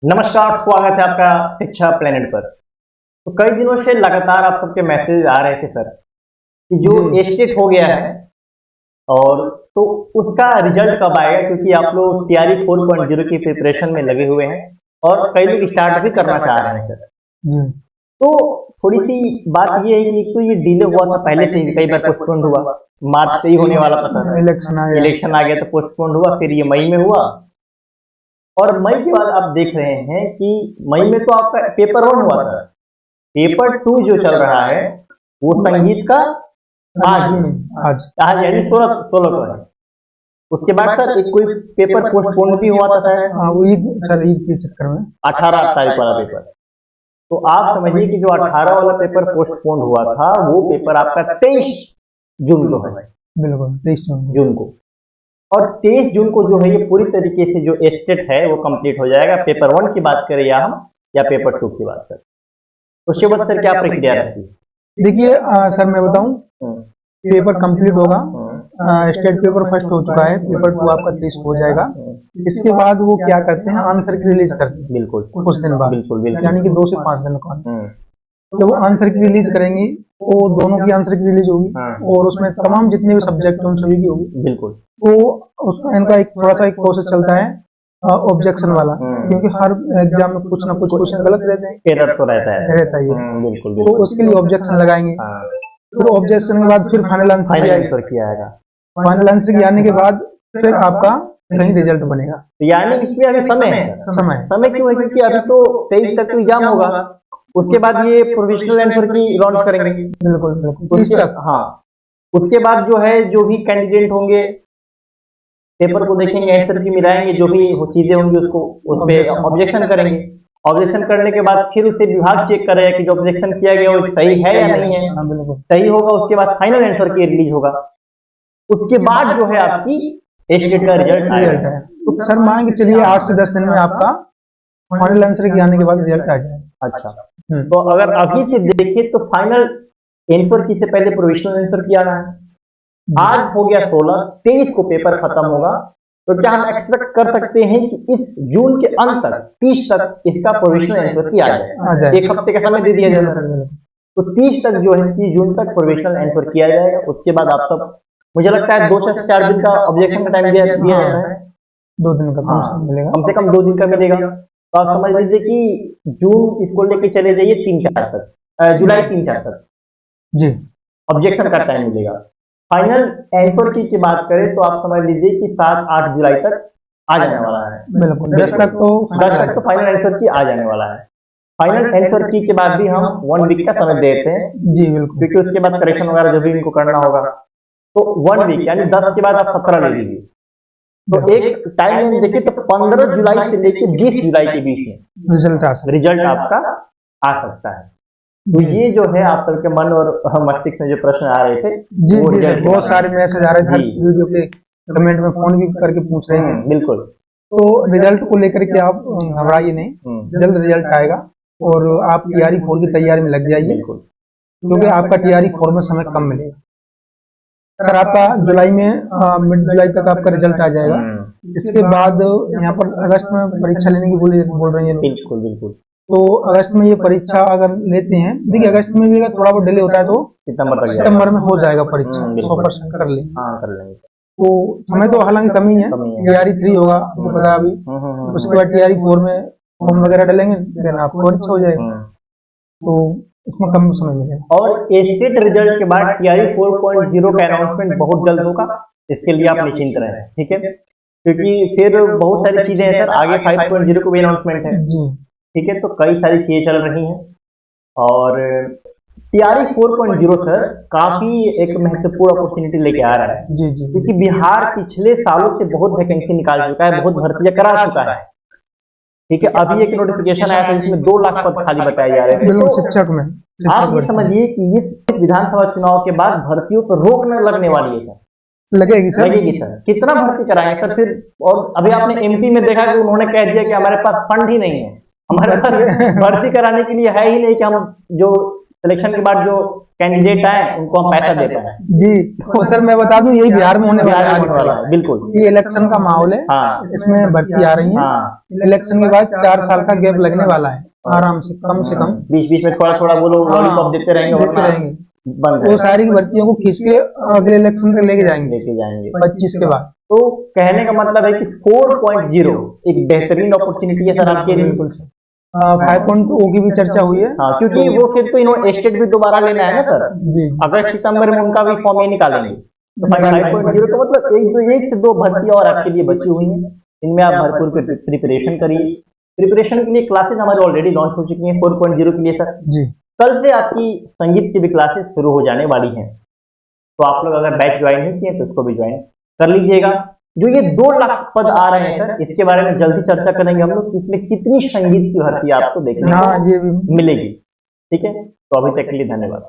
नमस्कार, स्वागत है आपका शिक्षा प्लेनेट पर। तो कई दिनों से लगातार आप सबके मैसेज आ रहे थे सर कि जो एस्टेट हो गया है और तो उसका रिजल्ट कब आएगा, क्योंकि आप लोग तैयारी 4.0 की प्रिपरेशन में लगे हुए हैं और कई लोग स्टार्ट भी करना चाह रहे हैं सर। तो थोड़ी सी बात ये है कि एक तो ये डिले हुआ था पहले से ही, कई बार पोस्टपोन हुआ, मार्च से ही होने वाला था सर, इलेक्शन आ गया तो पोस्टपोन हुआ, फिर ये मई में हुआ और मई के बाद आप देख रहे हैं कि मई में तो आपका पेपर 1 हुआ था, पेपर 2 जो चल रहा है वो संगीत का आज आज आज यानी 16 को है। उसके बाद सर एक कोई पेपर पोस्टपोन भी हुआ था सर, ईद के चक्कर में 18 तारीख वाला पेपर। तो आप समझिए कि जो 18 वाला पेपर पोस्टपोन हुआ था वो पेपर आपका 23 जून को है। बिल्कुल 23 जून को, और 23 जून को जो है ये पूरी तरीके से जो एस्टेट है वो कंप्लीट हो जाएगा। पेपर 1 की बात करें या हम या पेपर 2 की बात करें, उसके बाद सर क्या प्रक्रिया रहती है? देखिए सर मैं बताऊं, पेपर कंप्लीट होगा, स्टेट पेपर फर्स्ट हो चुका है, पेपर 2 आपका 23 हो जाएगा। इसके बाद वो क्या करते हैं, आंसर की रिलीज करते हैं। बिल्कुल कुछ दिन बाद, बिल्कुल यानी कि 2 से 5 दिन का। जब वो आंसर की रिलीज करेंगे वो दोनों की आंसर की रिलीज होगी और उसमें तमाम जितने भी सब्जेक्ट उन सभी की होगी। बिल्कुल। तो उसका इनका एक थोड़ा सा एक प्रोसेस चलता है ऑब्जेक्शन वाला, क्योंकि हर एग्जाम में कुछ ना कुछ क्वेश्चन गलत रहते हैं, एरर तो रहता है बिल्कुल। तो उसके लिए ऑब्जेक्शन लगाएंगे, फिर ऑब्जेक्शन के बाद फिर फाइनल आंसर किया जाएगा। फाइनल आंसर के आने के बाद फिर आपका कहीं रिजल्ट बनेगा। यानी इसमें अभी समय क्यों है? क्योंकि अभी तो 23 तक एग्जाम होगा, उसके बाद ये प्रोविजनल आंसर की लॉन्च करेंगे। बिल्कुल 30 तक। हाँ, उसके बाद जो है जो भी कैंडिडेट होंगे पेपर को देखेंगे, आंसर की मिलाएंगे, जो भी चीजें होंगी उसको उस पर ऑब्जेक्शन करेंगे। ऑब्जेक्शन करने के बाद फिर उसे विभाग चेक करेगा कि जो ऑब्जेक्शन किया गया वो सही है या नहीं है। सही होगा उसके बाद फाइनल आंसर की रिलीज होगा, उसके बाद जो है आपकी एस्टेट का रिजल्ट आएगा। तो सर मान के चलिए 8 से 10 दिन में आपका फाइनल आंसर के आने के बाद रिजल्ट आ जाएगा। अच्छा, तो अगर अभी से देखें तो फाइनल आंसर की से पहले प्रोविजनल आंसर की आ रहा है। आज हो गया 16, 23 को पेपर खत्म होगा, तो क्या हम एक्सपेक्ट कर सकते हैं कि इस जून के अंत तक 30 तक इसका प्रोविजनल आंसर की आ जाए? एक हफ्ते का समय दे दिया जाएगा, तो 30 तक जो है 30 जून तक प्रोविजनल आंसर किया जाएगा। उसके बाद आप सब, मुझे लगता है 2 से 4 दिन का ऑब्जेक्शन का टाइम दिया जाता है, 2 दिन का मिलेगा, कम से कम 2 दिन का मिलेगा। तो आप समझ लीजिए कि जून इसको लेके चले जाइए 3-4 तक, जुलाई 3-4 तक जी ऑब्जेक्शन का टाइम मिलेगा। फाइनल आंसर की बात करें तो आप समझ लीजिए कि 7-8 जुलाई तक आ जाने वाला है। बिल्कुल 10 तक तो फाइनल आंसर की आ जाने वाला है। फाइनल आंसर की के बाद भी हम 1 वीक का समय देते हैं जी बिल्कुल, क्योंकि उसके बाद करेक्शन वगैरह जो भी इनको करना होगा, तो 1 वीक यानी 10 के बाद आप 17 ले लीजिए। तो एक टाइम देखिए तो 15 जुलाई से लेकर 20 जुलाई के बीच में रिजल्ट आपका आ सकता है। तो ये जो है आप सबके मन और मस्तिष्क में जो प्रश्न आ रहे थे, जी बहुत सारे मैसेज आ रहे थे, वीडियो के कमेंट में फोन भी करके पूछ रहे हैं। बिल्कुल। तो रिजल्ट को लेकर के आप घबराइए नहीं, जल्द रिजल्ट आएगा और आप TRE 4 की तैयारी में लग जाइए, क्योंकि आपका TRE 4 में समय कम मिलेगा। सर आपका जुलाई में मिड जुलाई तक आपका रिजल्ट आ जाएगा। इसके बाद यहाँ पर अगस्त में परीक्षा लेने की बोल रही है। बिल्कुल बिल्कुल। तो अगस्त में ये परीक्षा अगर लेते हैं, देखिए अगस्त में भी अगर थोड़ा बहुत डिले होता है तो सितंबर में हो जाएगा परीक्षा, 100% कर लेंगे। तो समय तो हालांकि कम ही है, TRE 3 होगा आपको पता अभी, उसके बाद TRE 4 में फॉर्म वगैरह डालेंगे, देन आपको परीक्षा हो जाएगी, तो उसमें कम समय मिलेगा। और एस्टेट रिजल्ट के बाद TRE 4.0 का अनाउंसमेंट बहुत जल्द होगा, इसके लिए आप निश्चिंत रहें, ठीक है, क्योंकि फिर बहुत सारी चीजें हैं सर, आगे 5.0 को भी अनाउंसमेंट है, ठीक है, तो कई सारी चीजें चल रही हैं। और TRE 4.0 सर काफी एक महत्वपूर्ण अपॉर्चुनिटी लेके आ रहा है, क्योंकि बिहार पिछले सालों से बहुत वैकेंसी निकाल चुका है, बहुत भर्तियां करा चुका है, ठीक है। अभी एक नोटिफिकेशन आया था जिसमें 2 लाख पद खाली बताए जा रहे थे। तो शिक्षक में आप ये समझिए कि इस विधानसभा चुनाव के बाद भर्तियों पर रोक न लगने वाली है सर। लगेगी सर, कितना भर्ती कराएंगे सर फिर? और अभी आपने MP में देखा कि उन्होंने कह दिया कि हमारे पास फंड ही नहीं है, हमारे पास भर्ती कराने के लिए है ही नहीं कि हम जो सिलेक्शन के बाद जो कैंडिडेट आए उनको हम पैसा दे पाए। जी। तो सर मैं बता दूं, यही बिहार में होने वाला है आगे वाला है, बिल्कुल। ये इलेक्शन का माहौल है, हाँ इसमें भर्ती आ रही है। हाँ इलेक्शन के बाद 4 साल का गैप लगने वाला है आराम से कम। बीच बीच में थोड़ा थोड़ा वो लोग लॉलीपॉप देते रहेंगे, देते वरना रहेंगे। बंद वो सारी भर्तियों को खींच के अगले इलेक्शन तक लेके जाएंगे लेके जाएंगे 25 के बाद। तो कहने का मतलब है कि 4.0 एक बेहतरीन अपॉर्चुनिटी है सर आपके लिए। 5.0 की भी चर्चा हुई है। हाँ, क्योंकि वो फिर तो इन्होंने एस्टेट भी दोबारा लेना है ना सर। जी। अगस्त सितंबर में उनका भी फॉर्म ही निकालेंगे, तो 5.0 का मतलब एक से दो भर्ती और आपके लिए बची हुई हैं। इनमें आप भरपूर प्रिपरेशन करिए। प्रिपरेशन के लिए क्लासेस हमारे ऑलरेडी लॉन्च हो चुकी हैं 4.0 के लिए सर। जी। कल से आपकी संगीत की भी क्लासेस शुरू हो जाने वाली हैं, तो आप लोग अगर बैच ज्वाइन नहीं किए तो इसको भी ज्वाइन कर लीजिएगा। जो ये 2 लाख पद आ रहे हैं सर, इसके बारे में जल्दी चर्चा करेंगे हम लोग, इसमें कितनी संगीत की भर्ती आपको देखने को हाँ, ये भी मिलेगी। ठीक है, तो अभी तक के लिए धन्यवाद।